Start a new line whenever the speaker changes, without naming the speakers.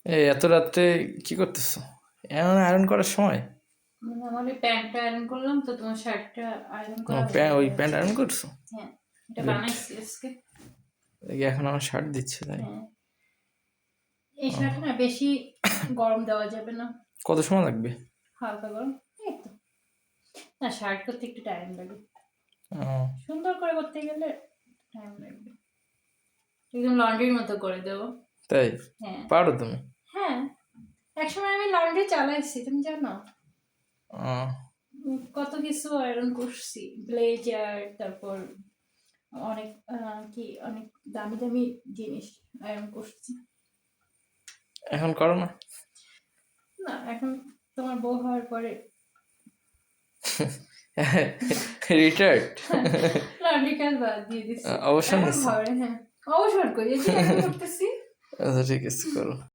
এই এত রাত্রে কি করতেছো? এমন আয়রন করার সময়?
মানে আমার ওই প্যান্টটা আয়রন করলাম তো তোমার শার্টটা আয়রন করা হয়ে
ওই
যাবে।
প্যান্ট আয়রন করছো?
হ্যাঁ, এটা
গুড।
বানাইছি আজকে।
এখন আমার শার্ট দিচ্ছে তাই?
হ্যাঁ, এই
ও,
শার্টে না বেশি গরম দেওয়া যাবে না,
কত সময় লাগবে?
হালকা গরম। এই তো, না শার্ট করতে একটু টাইম লাগে,
ও,
সুন্দর করে করতে গেলে টাইম লাগবে। একদম লন্ড্রির মতো করে দেবো।
তাই?
হ্যাঁ।
পারো তুমি?
হ্যাঁ, একসময় আমি লন্ড্রি চালাইছি, তুমি জানো।
ও,
কত কিছু আয়রন করছি, ব্লেজার, তারপর অনেক কি অনেক দামি দামি জিনিস আয়রন করছি।
এখন করো না?
না এখন তোমার বউ হওয়ার পরে
রিটায়ার্ড?
লন্ড্রি কাজ বাদ দিয়ে দিচ্ছি।
অবসর
এখন
নিচ্ছে?
ঘরে, হ্যাঁ, অবসর করি, এই যে এখন করতেছি।
আচ্ছা ঠিক আছে, করো।